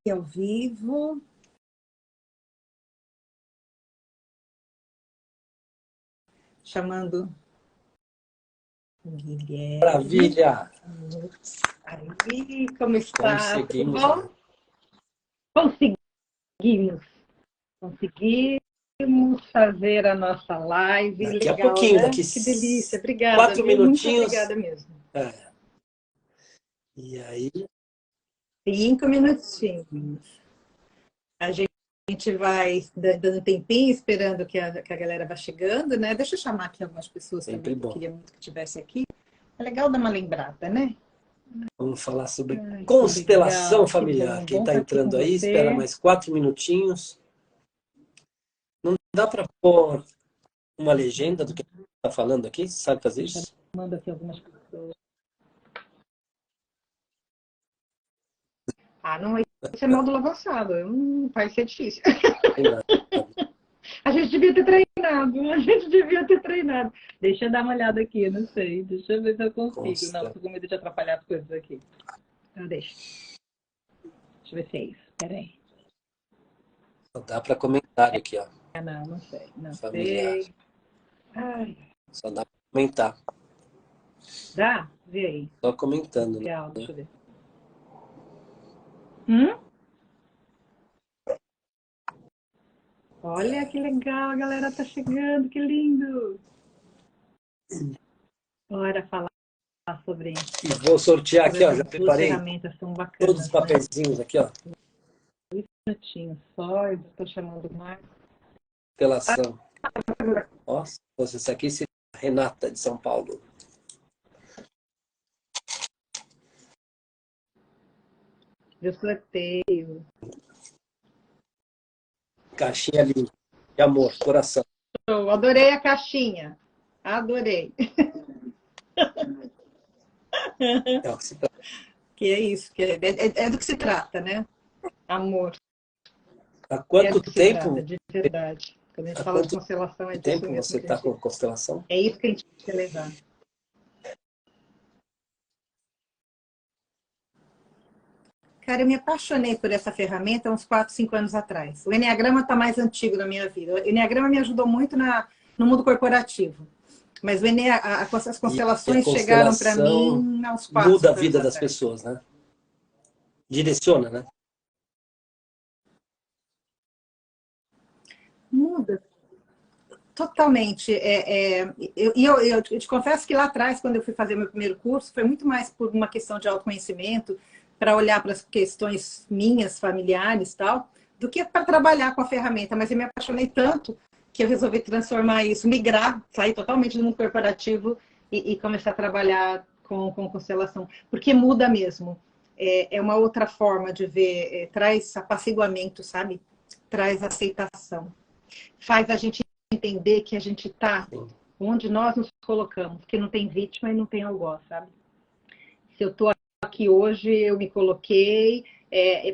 ao vivo. Chamando o Guilherme. Maravilha! Aí, como está? Tudo Conseguimos. bom? Conseguimos fazer a nossa live. Daqui legal, a pouquinho, né? daqui Que delícia. Obrigada, 4 viu? Muito minutinhos. obrigada mesmo. E aí? 5 minutinhos. A gente vai dando tempinho, esperando que a galera vá chegando, né? Deixa eu chamar aqui algumas pessoas Sempre também que eu bom. queria muito que estivesse aqui. É legal dar uma lembrada, né? Vamos falar sobre Ai, constelação legal, familiar. Quem bom está estar aqui com entrando aí, espera você. mais 4 minutinhos. Não dá para pôr uma legenda do que está falando aqui? Você sabe fazer isso? Mando aqui algumas pessoas. Não vai ser módulo avançado. Vai ser difícil. A gente devia ter treinado. Deixa eu dar uma olhada aqui, não sei. Deixa eu ver se eu consigo. Não, tô com medo de atrapalhar as coisas aqui. Então, deixa eu ver se é isso. Peraí. Só dá para comentário aqui, ó. Não sei. Não Familiar. sei. Ai. Só dá para comentar. Dá? Vê aí. Só comentando, né? Legal, deixa eu ver. Olha que legal, a galera tá chegando, que lindo! Bora falar sobre E vou sortear aqui, ó. Já essas duas preparei ferramentas tão bacanas. todos os papeizinhos aqui, ó. 2 minutinhos só, eu estou chamando mais. Constelação. Nossa, esse aqui seria a Renata de São Paulo. Eu sorteio. Caixinha linda. De amor, coração. Eu adorei a caixinha. Adorei. É o que se trata. Que é isso, é do que se trata, né? Amor. Há quanto tempo? Trata, de verdade. Quando a gente fala de constelação, é disso mesmo. Você está com constelação? É isso que a gente quer levar. Cara, eu me apaixonei por essa ferramenta há uns 4, 5 anos atrás. O Enneagrama está mais antigo na minha vida. O Enneagrama me ajudou muito no mundo corporativo. Mas as constelações chegaram para mim aos 4, 5 anos muda a vida atrás. das pessoas, né? Direciona, né? Muda. Totalmente. Eu te confesso que lá atrás, quando eu fui fazer meu primeiro curso, foi muito mais por uma questão de autoconhecimento, para olhar para as questões minhas, familiares e tal, do que para trabalhar com a ferramenta. Mas eu me apaixonei tanto que eu resolvi transformar isso, migrar, sair totalmente do mundo corporativo e começar a trabalhar com constelação. Porque muda mesmo. É uma outra forma de ver, traz apaciguamento, sabe? Traz aceitação. Faz a gente entender que a gente está onde nós nos colocamos, que não tem vítima e não tem algoz, sabe? Se eu estou aqui hoje, eu me coloquei,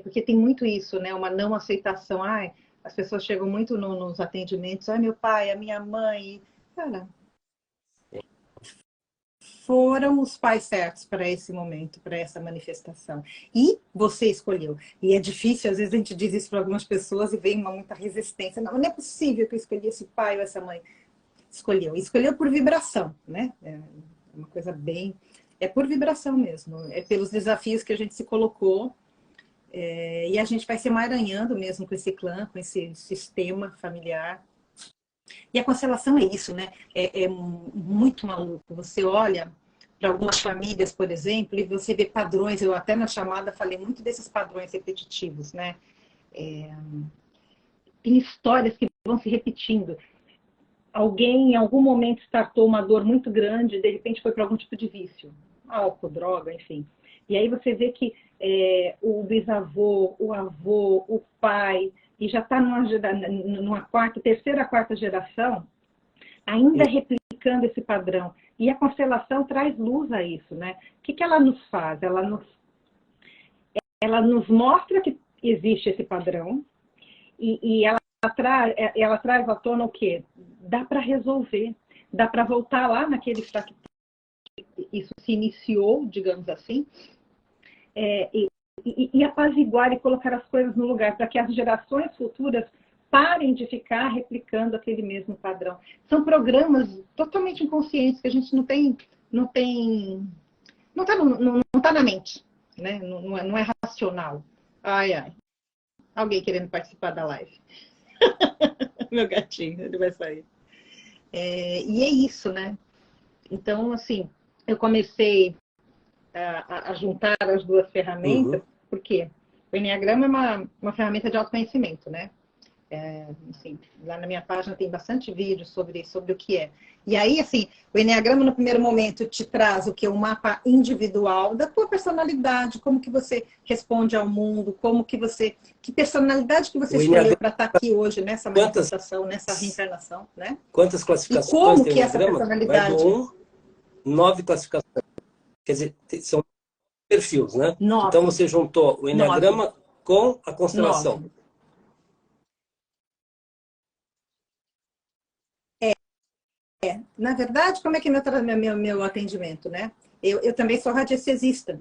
porque tem muito isso, né? Uma não aceitação. As pessoas chegam muito nos atendimentos, meu pai, a minha mãe. Cara, foram os pais certos para esse momento, para essa manifestação. E você escolheu. E é difícil, às vezes a gente diz isso para algumas pessoas e vem muita resistência. Não é possível que eu escolhi esse pai ou essa mãe. Escolheu por vibração, né? É uma coisa bem... É por vibração mesmo. É pelos desafios que a gente se colocou. E a gente vai se emaranhando mesmo com esse clã, com esse sistema familiar. E a constelação é isso, né? É muito maluco. Você olha para algumas famílias, por exemplo, e você vê padrões. Eu até na chamada falei muito desses padrões repetitivos, né? Tem histórias que vão se repetindo. Alguém, em algum momento, startou uma dor muito grande e, de repente, foi para algum tipo de vício. Álcool, droga, enfim. E aí você vê que o bisavô, o avô, o pai, e já está numa terceira, quarta geração, ainda replicando esse padrão. E a constelação traz luz a isso, né? O que ela nos faz? Ela nos mostra que existe esse padrão e ela traz à tona o quê? Dá para resolver, dá para voltar lá naquele que isso se iniciou, digamos assim, e e apaziguar e colocar as coisas no lugar, para que as gerações futuras parem de ficar replicando aquele mesmo padrão. São programas totalmente inconscientes, que a gente não tá na mente, né? Não é racional. Ai, ai. Alguém querendo participar da live. Meu gatinho, ele vai sair. E é isso, né? Então, assim, eu comecei a juntar as duas ferramentas, porque o Enneagrama é uma ferramenta de autoconhecimento, né? Assim, lá na minha página tem bastante vídeo sobre o que é. E aí, assim, o Enneagrama no primeiro momento te traz o que? Um mapa individual da tua personalidade, como que você responde ao mundo, que personalidade que você escolheu para estar aqui hoje, nessa manifestação, nessa reencarnação, né? Quantas E classificações como tem o que essa Enneagrama? Vai personalidade... do 1, 9 classificações. Quer dizer, são perfis, né? 9. Então você juntou o Enneagrama com a constelação. 9. Na verdade, como é que é meu atendimento, né? Eu também sou radiestesista.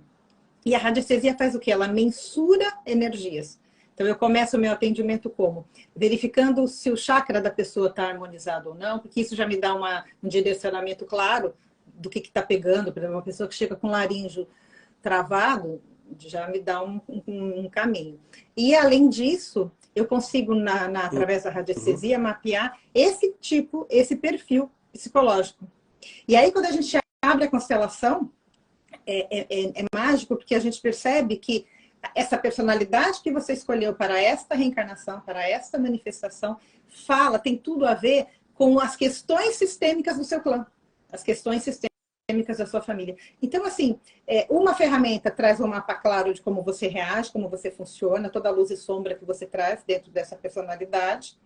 E a radiestesia faz o quê? Ela mensura energias. Então, eu começo o meu atendimento como? Verificando se o chakra da pessoa está harmonizado ou não, porque isso já me dá um direcionamento claro do que está pegando. Por exemplo, uma pessoa que chega com laríngeo travado, já me dá um caminho. E, além disso, eu consigo, através da radiestesia, mapear esse perfil psicológico. E aí, quando a gente abre a constelação, é mágico, porque a gente percebe que essa personalidade que você escolheu para esta reencarnação, para esta manifestação, tem tudo a ver com as questões sistêmicas do seu clã, as questões sistêmicas da sua família. Então, assim, uma ferramenta traz um mapa claro de como você reage, como você funciona, toda a luz e sombra que você traz dentro dessa personalidade.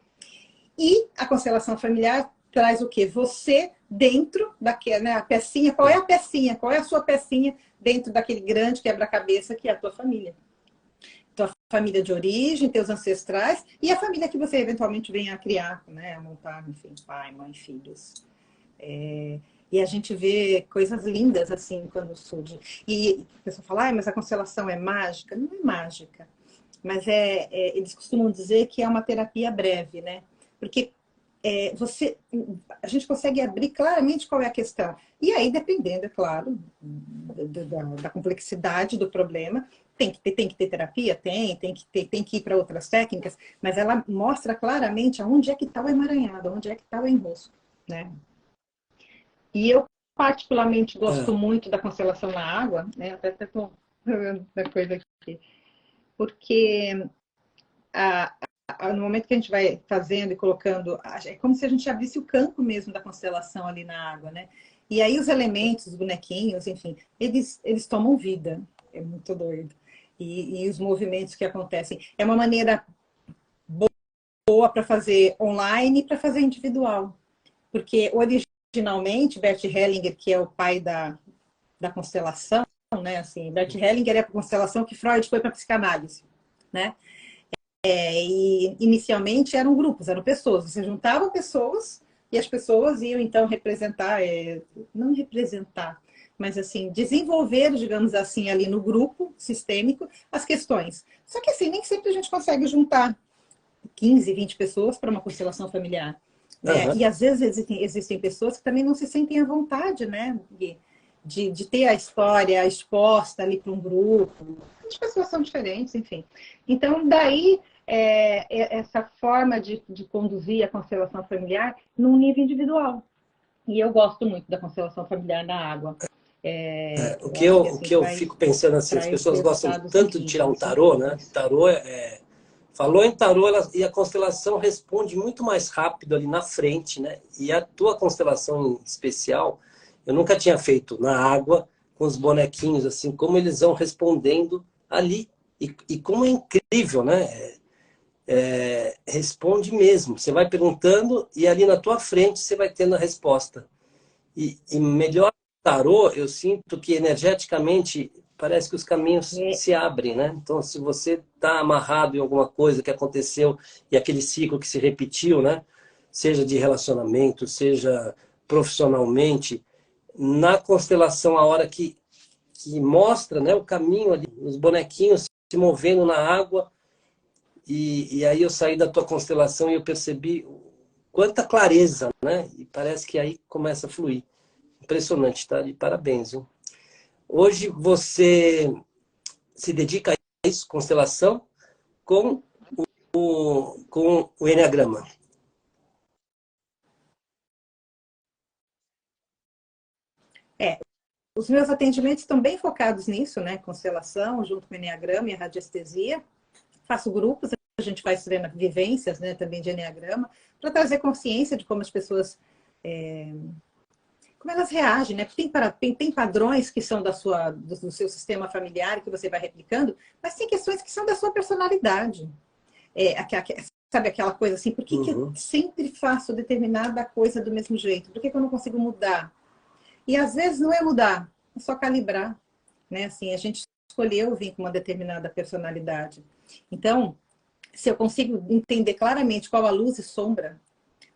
E a constelação familiar traz o quê? Você dentro daquela, né, a pecinha, qual é a pecinha? Qual é a sua pecinha dentro daquele grande quebra-cabeça que é a tua família? Tua família de origem, teus ancestrais e a família que você eventualmente venha a criar, né? A montar, enfim, pai, mãe, filhos. E a gente vê coisas lindas assim quando surge. E a pessoa fala, mas a constelação é mágica? Não é mágica. Mas eles costumam dizer que é uma terapia breve, né? Porque a gente consegue abrir claramente qual é a questão. E aí, dependendo, é claro, da complexidade do problema, tem que ter terapia? Tem que ir para outras técnicas, mas ela mostra claramente aonde é que está o emaranhado, onde é que está o enrosco, né? E eu, particularmente, gosto muito da constelação na água, né? Até estou da coisa aqui. Porque no momento que a gente vai fazendo e colocando, é como se a gente abrisse o campo mesmo da constelação ali na água, né? E aí os elementos, os bonequinhos, enfim, eles tomam vida. É muito doido. E os movimentos que acontecem. É uma maneira boa para fazer online e para fazer individual. Porque originalmente, Bert Hellinger, que é o pai da constelação, né? Assim, Bert Hellinger é a constelação que Freud foi para a psicanálise, né? E inicialmente eram grupos, eram pessoas. Você juntava pessoas e as pessoas iam então representar, não representar, mas assim, desenvolver, digamos assim, ali no grupo sistêmico as questões. Só que assim, nem sempre a gente consegue juntar 15, 20 pessoas para uma constelação familiar. Né? E às vezes existem pessoas que também não se sentem à vontade, né? De ter a história exposta ali para um grupo. As pessoas são diferentes, enfim. Então, daí, essa forma de conduzir a constelação familiar num nível individual. E eu gosto muito da constelação familiar na água. O que eu fico pensando assim, as pessoas gostam tanto de tirar um tarô, né? Tarô falou em tarô e a constelação responde muito mais rápido ali na frente, né? E a tua constelação em especial, eu nunca tinha feito na água, com os bonequinhos, assim, como eles vão respondendo ali. E como é incrível, né? Responde mesmo. Você vai perguntando e ali na tua frente você vai tendo a resposta. E melhor tarô, eu sinto que energeticamente parece que os caminhos se abrem, né? Então, se você está amarrado em alguma coisa que aconteceu e aquele ciclo que se repetiu, né? Seja de relacionamento, seja profissionalmente, na constelação, a hora que mostra, né, o caminho ali, os bonequinhos se se movendo na água. E aí eu saí da tua constelação e eu percebi quanta clareza, né? E parece que aí começa a fluir. Impressionante, tá? De parabéns, viu? Hoje você se dedica a isso, constelação, com o Enneagrama. Os meus atendimentos estão bem focados nisso, né? Constelação, junto com o Enneagrama e a radiestesia. Faço grupos, a gente faz vivências, né, também de Enneagrama, para trazer consciência de como as pessoas... como elas reagem, né? Porque tem padrões que são do seu sistema familiar que você vai replicando, mas tem questões que são da sua personalidade. Sabe aquela coisa assim, por que, que eu sempre faço determinada coisa do mesmo jeito? Por que, que eu não consigo mudar? E às vezes não é mudar, é só calibrar, né? Assim, a gente escolheu vir com uma determinada personalidade. Então, se eu consigo entender claramente qual a luz e sombra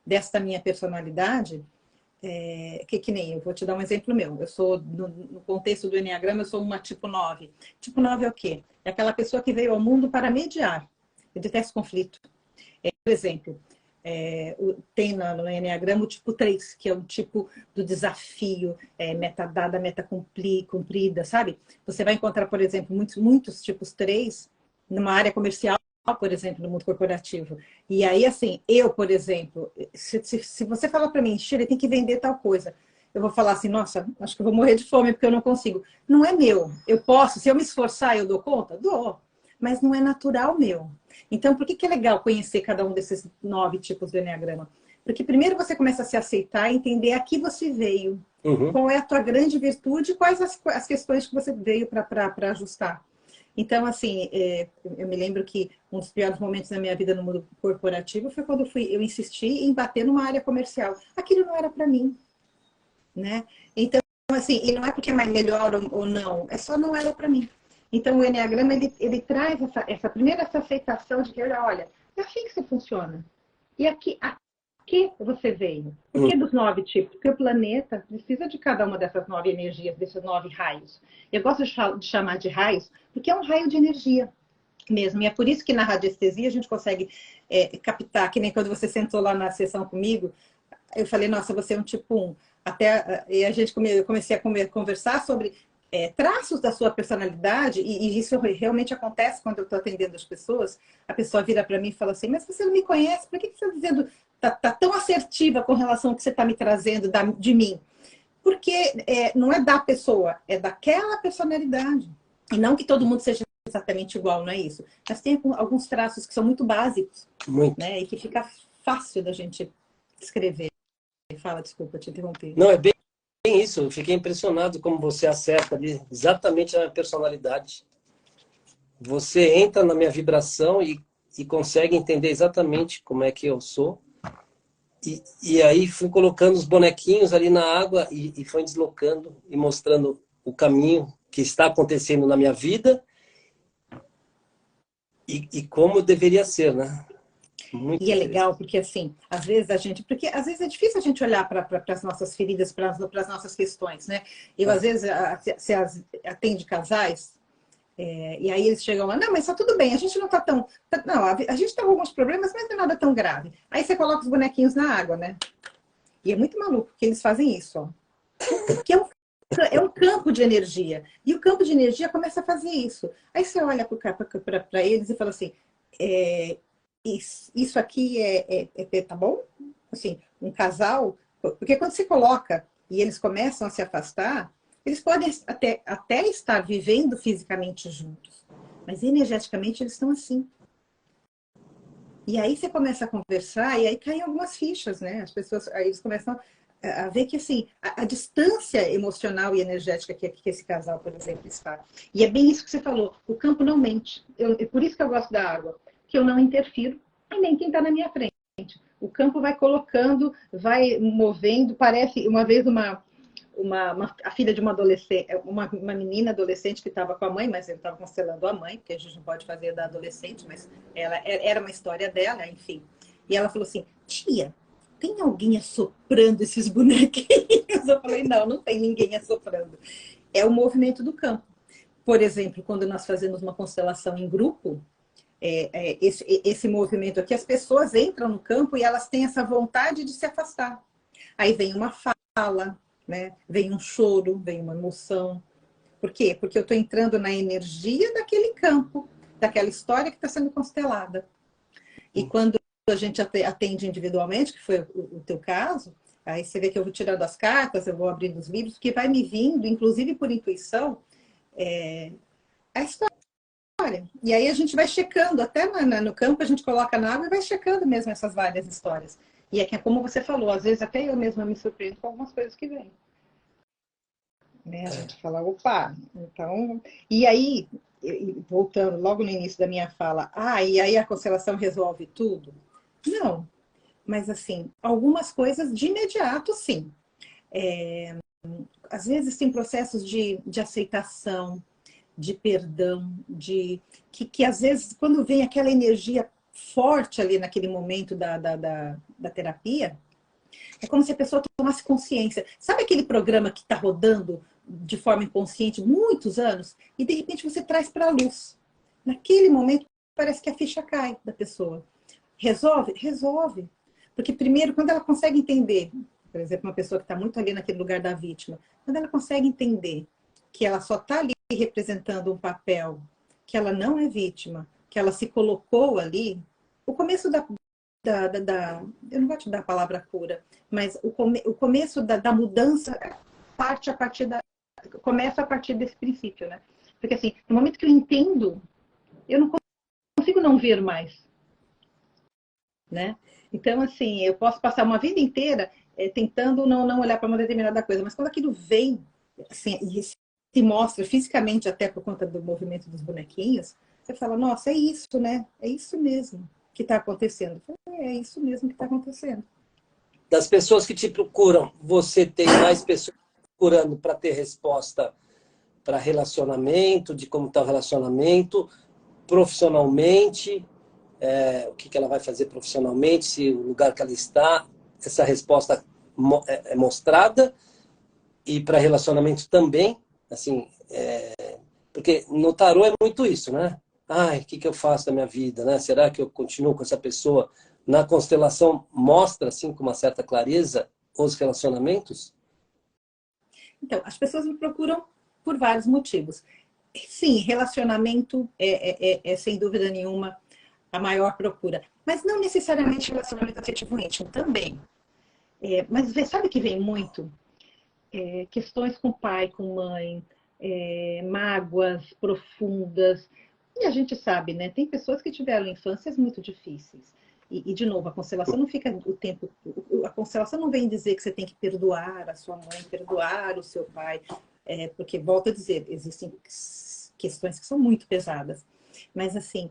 desta minha personalidade, que nem eu vou te dar um exemplo meu. Eu sou, no contexto do Enneagrama, eu sou uma tipo 9. Tipo 9 é o quê? É aquela pessoa que veio ao mundo para mediar. Eu detesto conflito. Por exemplo, tem no Enneagrama o tipo 3, que é o tipo do desafio, meta dada, meta cumprida, sabe? Você vai encontrar, por exemplo, muitos tipos 3 numa área comercial, por exemplo, no mundo corporativo. E aí, assim, eu, por exemplo, se você falar para mim, Shirley, tem que vender tal coisa, eu vou falar assim, nossa, acho que eu vou morrer de fome porque eu não consigo. Não é meu. Eu posso, se eu me esforçar, eu dou conta? Dou. Mas não é natural meu. Então, por que é legal conhecer cada um desses 9 tipos do Enneagrama? Porque primeiro você começa a se aceitar e entender a que você veio. Qual é a tua grande virtude e quais as questões que você veio para ajustar. Então, assim, eu me lembro que um dos piores momentos da minha vida no mundo corporativo foi quando eu insisti em bater numa área comercial. Aquilo não era para mim, né? Então, assim, e não é porque é mais melhor ou não, é só não era para mim. Então, o Enneagrama, ele traz essa aceitação de que, olha, é assim que você funciona. E aqui você veio. Por que dos 9 tipos? Porque o planeta precisa de cada uma dessas 9 energias, desses 9 raios. Eu gosto de chamar de raios, porque é um raio de energia mesmo. E é por isso que na radiestesia a gente consegue captar, que nem quando você sentou lá na sessão comigo, eu falei, nossa, você é um tipo 1. E a gente comecei a conversar sobre traços da sua personalidade, e isso realmente acontece quando eu estou atendendo as pessoas. A pessoa vira para mim e fala assim, mas você não me conhece, por que você está dizendo, tá tão assertiva com relação ao que você está me trazendo de mim? Porque não é da pessoa, é daquela personalidade. E não que todo mundo seja exatamente igual, não é isso. Mas tem alguns traços que são muito básicos, né? E que fica fácil da gente escrever. Fala, desculpa, te interrompi. Não, é bem isso. Eu fiquei impressionado como você acerta ali exatamente a minha personalidade. Você entra na minha vibração e consegue entender exatamente como é que eu sou. E aí fui colocando os bonequinhos ali na água e foi deslocando e mostrando o caminho que está acontecendo na minha vida e como deveria ser, né? Muito e é legal porque, assim, às vezes é difícil a gente olhar para as nossas feridas, para as nossas questões, né? Eu, às vezes, se atende casais, e aí eles chegam lá, não, mas tá tudo bem, a gente não tá tão... Não, a gente tem alguns problemas, mas não é nada tão grave. Aí você coloca os bonequinhos na água, né? E é muito maluco que eles fazem isso, ó. Que é um campo de energia. E o campo de energia começa a fazer isso. Aí você olha para eles e fala assim... Isso aqui tá bom? Assim, um casal... Porque quando você coloca e eles começam a se afastar, eles podem até estar vivendo fisicamente juntos, mas energeticamente eles estão assim. E aí você começa a conversar e aí caem algumas fichas, né? As pessoas, aí eles começam a ver que, assim, a distância emocional e energética que esse casal, por exemplo, está. E é bem isso que você falou, o campo não mente. Por isso que eu gosto da água, que eu não interfiro, e nem quem está na minha frente. O campo vai colocando, vai movendo, parece, uma vez a filha de uma adolescente, uma menina adolescente que estava com a mãe, mas ele estava constelando a mãe, porque a gente não pode fazer da adolescente, mas ela era uma história dela, enfim. E ela falou assim, tia, tem alguém assoprando esses bonequinhos? Eu falei, não tem ninguém assoprando. É o movimento do campo. por exemplo, quando nós fazemos uma constelação em grupo, esse movimento aqui, as pessoas entram no campo e elas têm essa vontade de se afastar. Aí vem uma fala, né? Vem um choro, vem uma emoção. Por quê? Porque eu estou entrando na energia daquele campo, daquela história que está sendo constelada. E quando a gente atende individualmente, que foi o teu caso, aí você vê que eu vou tirando as cartas, eu vou abrindo os livros, que vai me vindo, inclusive por intuição, a história. E aí a gente vai checando, até no campo a gente coloca na água e vai checando mesmo essas várias histórias. E é que, como você falou, às vezes até eu mesma me surpreendo com algumas coisas que vêm. Né? A gente fala, opa, então... E aí, voltando logo no início da minha fala, e aí a constelação resolve tudo? Não, mas assim, algumas coisas de imediato, sim. Às vezes tem processos de aceitação, de perdão, que às vezes, quando vem aquela energia forte ali naquele momento da terapia, é como se a pessoa tomasse consciência. Sabe aquele programa que está rodando de forma inconsciente muitos anos? E de repente você traz para a luz. Naquele momento parece que a ficha cai da pessoa. Resolve? Resolve. Porque primeiro, quando ela consegue entender, por exemplo, uma pessoa que está muito ali naquele lugar da vítima, quando ela consegue entender que ela só está ali representando um papel, que ela não é vítima, que ela se colocou ali, o começo eu não vou te dar a palavra cura, mas o começo da mudança começa a partir desse princípio, né? Porque assim, no momento que eu entendo, eu não consigo não ver mais, né? Então, assim, eu posso passar uma vida inteira tentando não olhar para uma determinada coisa, mas quando aquilo vem, assim, e se mostra fisicamente até por conta do movimento dos bonequinhos, você fala, nossa, é isso, né? É isso mesmo que está acontecendo. É isso mesmo que está acontecendo. Das pessoas que te procuram, você tem mais pessoas procurando para ter resposta para relacionamento, de como está o relacionamento, profissionalmente, o que ela vai fazer profissionalmente, se o lugar que ela está, essa resposta é mostrada, e para relacionamento também, assim, porque no tarô é muito isso, né? O que eu faço da minha vida, né? Será que eu continuo com essa pessoa? Na constelação mostra, assim, com uma certa clareza, os relacionamentos? Então, as pessoas me procuram por vários motivos. Sim, relacionamento é sem dúvida nenhuma a maior procura. Mas não necessariamente relacionamento afetivo íntimo, também. Mas sabe que vem muito? Questões com pai, com mãe, mágoas profundas. E a gente sabe, né? Tem pessoas que tiveram infâncias muito difíceis. E, de novo, a constelação não fica o tempo... A constelação não vem dizer que você tem que perdoar a sua mãe, perdoar o seu pai. Porque, volto a dizer, existem questões que são muito pesadas. Mas, assim,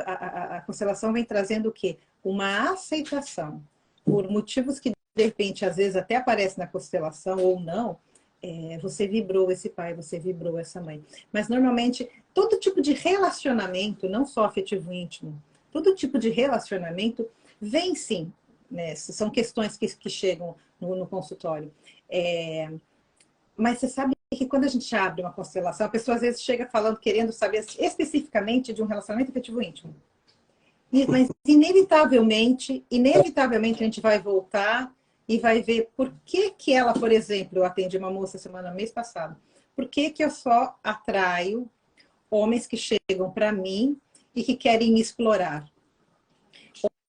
a constelação vem trazendo o quê? Uma aceitação por motivos que, de repente, às vezes até aparece na constelação ou não, você vibrou esse pai, você vibrou essa mãe. Mas, normalmente, todo tipo de relacionamento, não só afetivo íntimo, todo tipo de relacionamento vem sim, né? São questões que chegam no consultório. Mas você sabe que quando a gente abre uma constelação, a pessoa às vezes chega falando, querendo saber especificamente de um relacionamento afetivo íntimo. Mas inevitavelmente a gente vai voltar e vai ver por que ela, por exemplo, eu atendi uma moça mês passado, por que eu só atraio homens que chegam para mim e que querem me explorar.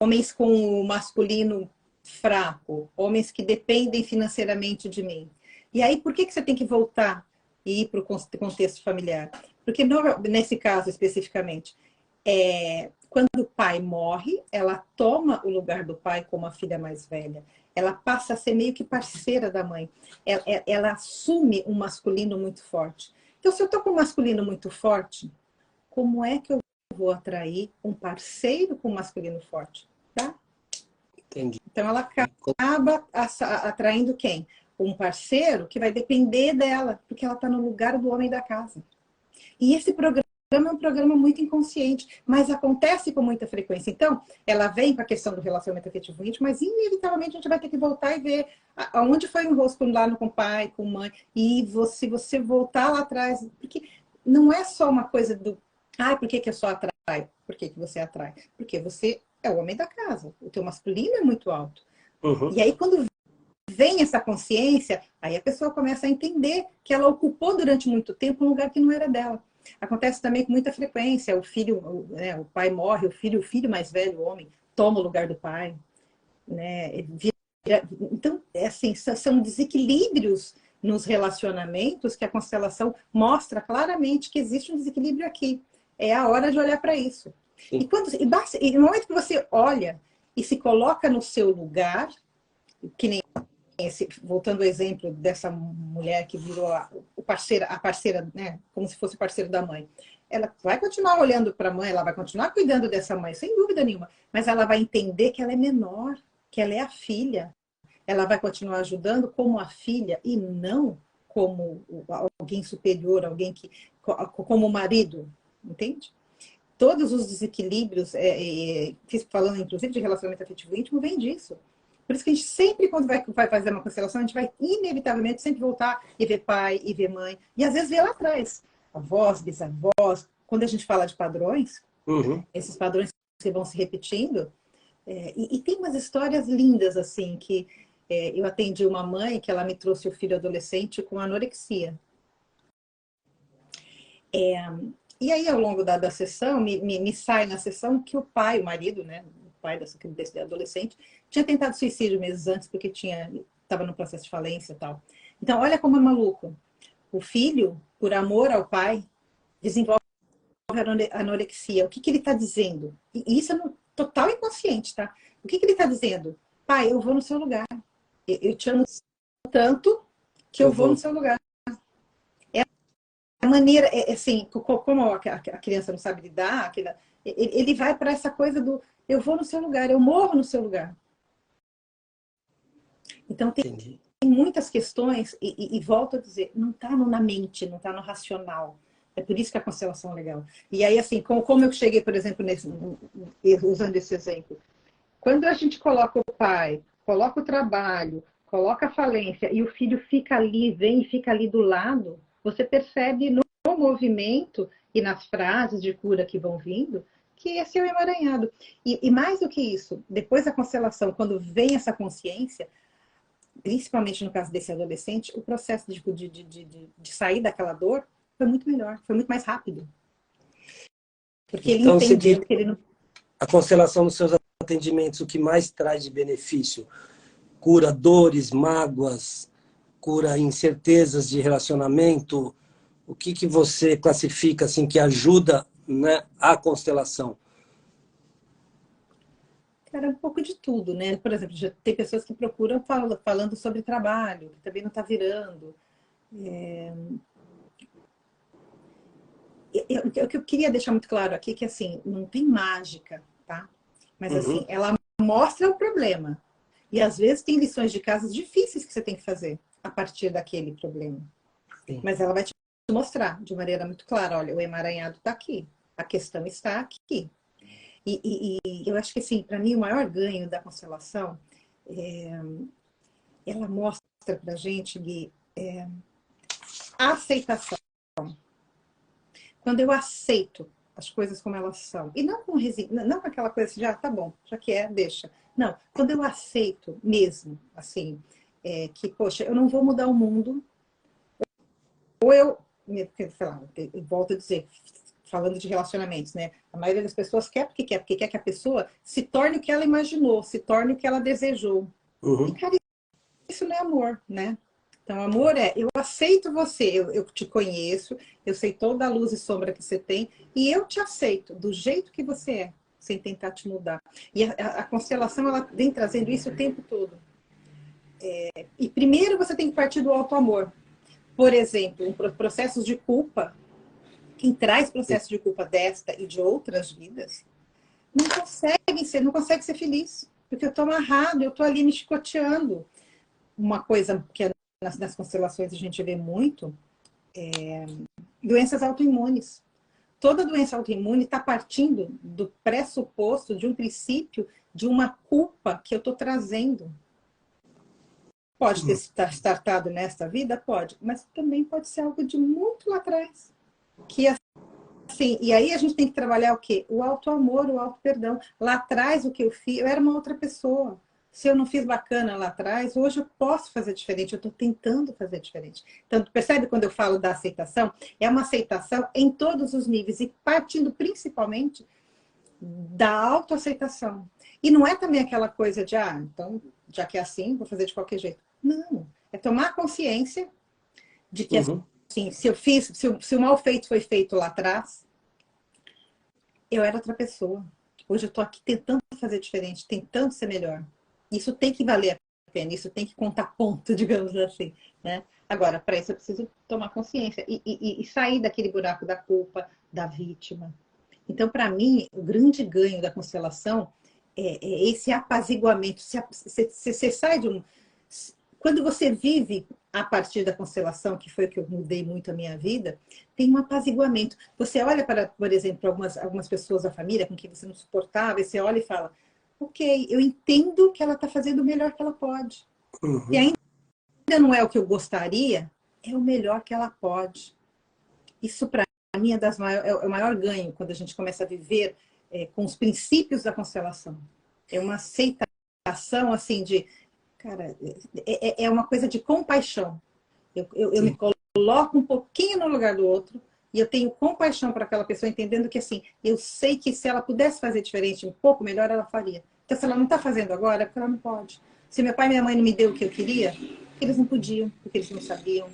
Homens com o masculino fraco, homens que dependem financeiramente de mim. E aí, por que você tem que voltar e ir para o contexto familiar? Porque, nesse caso especificamente, quando o pai morre, ela toma o lugar do pai como a filha mais velha. Ela passa a ser meio que parceira da mãe. Ela assume um masculino muito forte. Então, se eu estou com um masculino muito forte, como é que eu vou atrair um parceiro com um masculino forte? Tá? Entendi. Então, ela acaba atraindo quem? Um parceiro que vai depender dela, porque ela está no lugar do homem da casa. E esse programa é um programa muito inconsciente, mas acontece com muita frequência. Então, ela vem com a questão do relacionamento afetivo íntimo, mas inevitavelmente a gente vai ter que voltar e ver aonde foi o enrosco lá com o pai, com a mãe. E se você voltar lá atrás, porque não é só uma coisa do... Ah, por que que eu só atraio? Por que que você atrai? Porque você é o homem da casa. O teu masculino é muito alto. Uhum. E aí, quando vem essa consciência, aí a pessoa começa a entender que ela ocupou durante muito tempo um lugar que não era dela. Acontece também com muita frequência, o filho, né, o pai morre, o filho mais velho, o homem, toma o lugar do pai, né? Então, é assim, são desequilíbrios nos relacionamentos que a constelação mostra claramente que existe um desequilíbrio aqui. É a hora de olhar para isso. E no momento que você olha e se coloca no seu lugar, que nem voltando ao exemplo dessa mulher que virou a parceira, né, como se fosse parceiro da mãe. Ela vai continuar olhando para a mãe, ela vai continuar cuidando dessa mãe, sem dúvida nenhuma, mas ela vai entender que ela é menor, que ela é a filha. Ela vai continuar ajudando como a filha e não como alguém superior, alguém que como o marido, entende? Todos os desequilíbrios, falando inclusive de relacionamento afetivo íntimo, vem disso. Por isso que a gente sempre, quando vai fazer uma constelação, a gente vai inevitavelmente sempre voltar e ver pai e ver mãe. E às vezes ver lá atrás, avós, bisavós. Quando a gente fala de padrões, esses padrões que vão se repetindo. E tem umas histórias lindas, assim, que eu atendi uma mãe que ela me trouxe o filho adolescente com anorexia. E aí, ao longo da sessão, me sai na sessão que o pai, o marido, né, o pai desse adolescente, tinha tentado suicídio meses antes, porque estava no processo de falência e tal. Então, olha como é maluco. O filho, por amor ao pai, desenvolve anorexia. O que ele está dizendo? E isso é no total inconsciente, tá? O que ele está dizendo? Pai, eu vou no seu lugar. Eu te amo tanto que eu vou no seu lugar. A maneira, assim, como a criança não sabe lidar, ele vai para essa coisa do eu vou no seu lugar, eu morro no seu lugar. Então tem muitas questões, e volto a dizer, não está na mente, não está no racional. É por isso que a constelação é legal. E aí, assim, como eu cheguei, por exemplo, usando esse exemplo, quando a gente coloca o pai, coloca o trabalho, coloca a falência, e o filho fica ali, vem e fica ali do lado, você percebe no movimento e nas frases de cura que vão vindo, que esse é o emaranhado. E mais do que isso, depois da constelação, quando vem essa consciência, principalmente no caso desse adolescente, o processo de sair daquela dor foi muito melhor, foi muito mais rápido. Porque ele entendeu que ele não... A constelação nos seus atendimentos, o que mais traz de benefício? Cura dores, mágoas, cura incertezas de relacionamento? O que você classifica assim que ajuda, né, a constelação? Cara, um pouco de tudo, né? Por exemplo, já tem pessoas que procuram falando sobre trabalho, que também não está virando. O que eu queria deixar muito claro aqui é que, assim, não tem mágica, tá? Mas, assim, ela mostra o problema. E, às vezes, tem lições de casas difíceis que você tem que fazer a partir daquele problema. Sim. Mas ela vai te mostrar de maneira muito clara, olha, o emaranhado está aqui, a questão está aqui. E eu acho que, assim, para mim, o maior ganho da constelação ela mostra para a gente, Gui, a aceitação. Quando eu aceito as coisas como elas são, e não com não com aquela coisa assim, já tá bom, já que deixa. Não, quando eu aceito mesmo, assim, que, poxa, eu não vou mudar o mundo, ou eu, sei lá, eu volto a dizer, falando de relacionamentos, né? A maioria das pessoas quer porque quer que a pessoa se torne o que ela imaginou, se torne o que ela desejou. E, cara, isso não é amor, né? Então, amor eu aceito você, eu te conheço, eu sei toda a luz e sombra que você tem, e eu te aceito do jeito que você é, sem tentar te mudar. E a constelação, ela vem trazendo isso o tempo todo. E primeiro você tem que partir do auto-amor. Por exemplo, processos de culpa, quem traz processos de culpa desta e de outras vidas, não consegue ser feliz. Porque eu estou amarrado, eu estou ali me chicoteando. Uma coisa que nas constelações a gente vê muito, doenças autoimunes. Toda doença autoimune está partindo do pressuposto de um princípio de uma culpa que eu estou trazendo. Pode ter startado nesta vida? Pode. Mas também pode ser algo de muito lá atrás. que assim, e aí a gente tem que trabalhar o quê? O auto-amor, o auto-perdão. Lá atrás, o que eu fiz, eu era uma outra pessoa. Se eu não fiz bacana lá atrás, hoje eu posso fazer diferente, eu estou tentando fazer diferente. Então, percebe quando eu falo da aceitação? É uma aceitação em todos os níveis e partindo principalmente da autoaceitação. E não é também aquela coisa de, então, já que é assim, vou fazer de qualquer jeito. Não, é tomar consciência de que, assim, se o mal feito foi feito lá atrás, eu era outra pessoa. Hoje eu estou aqui tentando fazer diferente, tentando ser melhor. Isso tem que valer a pena, isso tem que contar ponto, digamos assim, né? Agora, para isso eu preciso tomar consciência e sair daquele buraco da culpa, da vítima. Então, para mim, o grande ganho da constelação é esse apaziguamento. Você sai de um... Quando você vive a partir da constelação, que foi o que eu mudei muito a minha vida, tem um apaziguamento. Você olha para, por exemplo, algumas pessoas da família com quem você não suportava, e você olha e fala, ok, eu entendo que ela está fazendo o melhor que ela pode. E ainda não é o que eu gostaria, é o melhor que ela pode. Isso, para mim, é o maior ganho quando a gente começa a viver com os princípios da constelação. É uma aceitação, assim, de... Cara, é uma coisa de compaixão. Eu me coloco um pouquinho no lugar do outro e eu tenho compaixão para aquela pessoa, entendendo que, assim, eu sei que se ela pudesse fazer diferente, um pouco melhor, ela faria. Então, se ela não está fazendo agora, é porque ela não pode. Se meu pai e minha mãe não me deu o que eu queria, porque eles não podiam, porque eles não sabiam.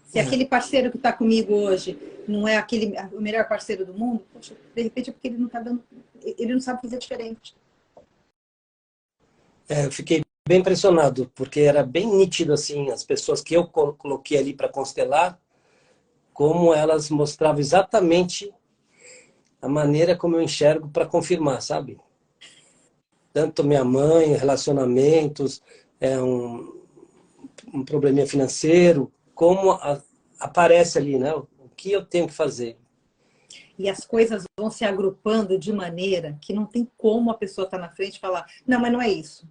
Se aquele parceiro que está comigo hoje não é o melhor parceiro do mundo, poxa, de repente é porque ele não está dando, ele não sabe fazer diferente. Eu fiquei bem impressionado, porque era bem nítido, assim, as pessoas que eu coloquei ali para constelar, como elas mostravam exatamente a maneira como eu enxergo para confirmar, sabe? Tanto minha mãe, relacionamentos, um probleminha financeiro, como aparece ali, né? O que eu tenho que fazer. E as coisas vão se agrupando de maneira que não tem como a pessoa estar na frente e falar, não, mas não é isso.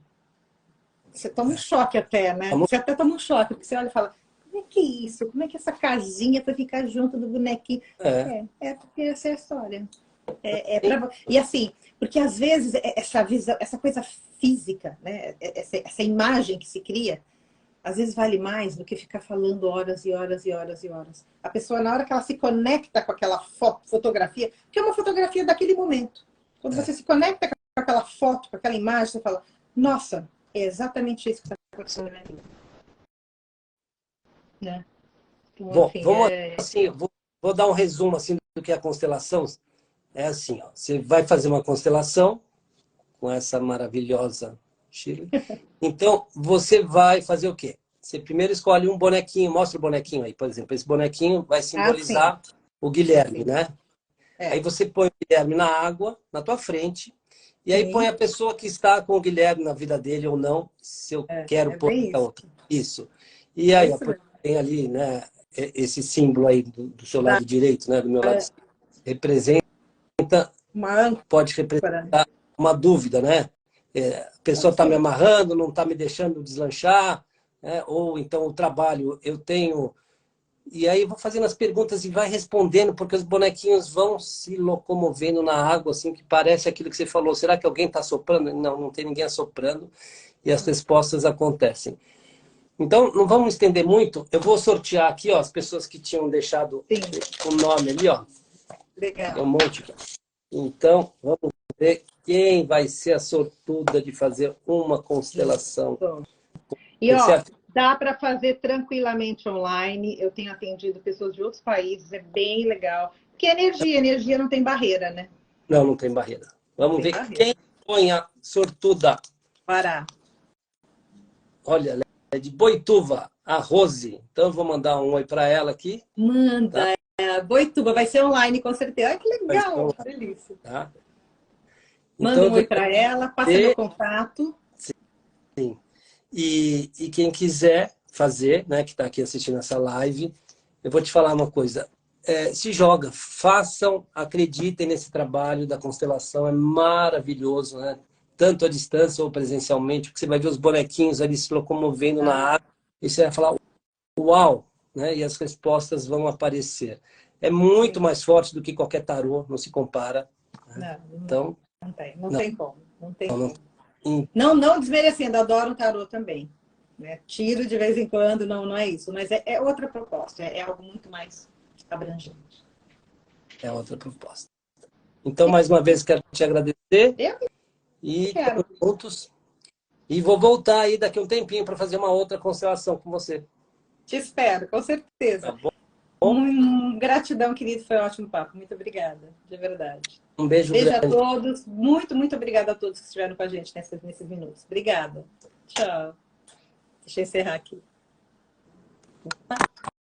Você toma um choque até, né? Você até toma um choque, porque você olha e fala, como é que é isso? Como é que essa casinha foi ficar junto do bonequinho? Porque essa é a história. E assim, porque às vezes essa visão, essa coisa física, né? Essa imagem que se cria, às vezes vale mais do que ficar falando horas e horas e horas e horas. A pessoa, na hora que ela se conecta com aquela fotografia, que é uma fotografia daquele momento. Quando você se conecta com aquela foto, com aquela imagem, você fala, nossa, é exatamente isso que está acontecendo na minha vida. Né? Então, bom, enfim, vamos assim, vou dar um resumo assim do que é a constelação. É assim, ó, você vai fazer uma constelação com essa maravilhosa Shirley. Então, você vai fazer o quê? Você primeiro escolhe um bonequinho, mostra o bonequinho aí, por exemplo. Esse bonequinho vai simbolizar o Guilherme, né? Aí você põe o Guilherme na água, na tua frente, e aí põe a pessoa que está com o Guilherme na vida dele ou não, se eu quero pôr a outra. Isso. E aí, tem ali, né, esse símbolo aí do seu lado direito, né, do meu lado esquerdo, representa, pode representar uma dúvida, né? A pessoa está me amarrando, não está me deixando deslanchar, né? Ou então o trabalho, eu tenho... E aí eu vou fazendo as perguntas e vai respondendo, porque os bonequinhos vão se locomovendo na água, assim, que parece aquilo que você falou. Será que alguém está soprando? Não, não tem ninguém assoprando. E as respostas acontecem. Então, não vamos estender muito. Eu vou sortear aqui, ó, as pessoas que tinham deixado o nome ali, ó. Legal. Tem um monte aqui. Então, vamos ver quem vai ser a sortuda de fazer uma constelação. E, ó, dá para fazer tranquilamente online. Eu tenho atendido pessoas de outros países, é bem legal. Porque energia não tem barreira, né? Não, não tem barreira. Vamos ver quem põe a sortuda. Pará. Olha, é de Boituva, a Rose. Então, eu vou mandar um oi para ela aqui. Manda. Tá? Boituva, vai ser online, com certeza. Ai, que legal. Delícia. Tá? Manda um oi para ela, passa meu contato. Sim. E quem quiser fazer, né, que está aqui assistindo essa live, eu vou te falar uma coisa. Se joga, façam, acreditem nesse trabalho da constelação, é maravilhoso, né? Tanto à distância ou presencialmente, porque você vai ver os bonequinhos ali se locomovendo na água, e você vai falar, uau, né? E as respostas vão aparecer. é muito mais forte do que qualquer tarô, não se compara. Não, Então, não tem como. Não tem não, como. Não desmerecendo, adoro o tarô também. Né? Tiro de vez em quando, não é isso. Mas é outra proposta, é algo muito mais abrangente. é outra proposta. Então, mais uma vez, quero te agradecer. Eu E quero. estamos juntos. E vou voltar aí daqui a um tempinho para fazer uma outra constelação com você. Te espero, com certeza. Tá bom? Gratidão, querido. Foi um ótimo papo. Muito obrigada, de verdade. Um beijo Beijo grande. a todos. Muito obrigada a todos que estiveram com a gente nesses minutos. Obrigada. Tchau. Deixa eu encerrar aqui. Opa.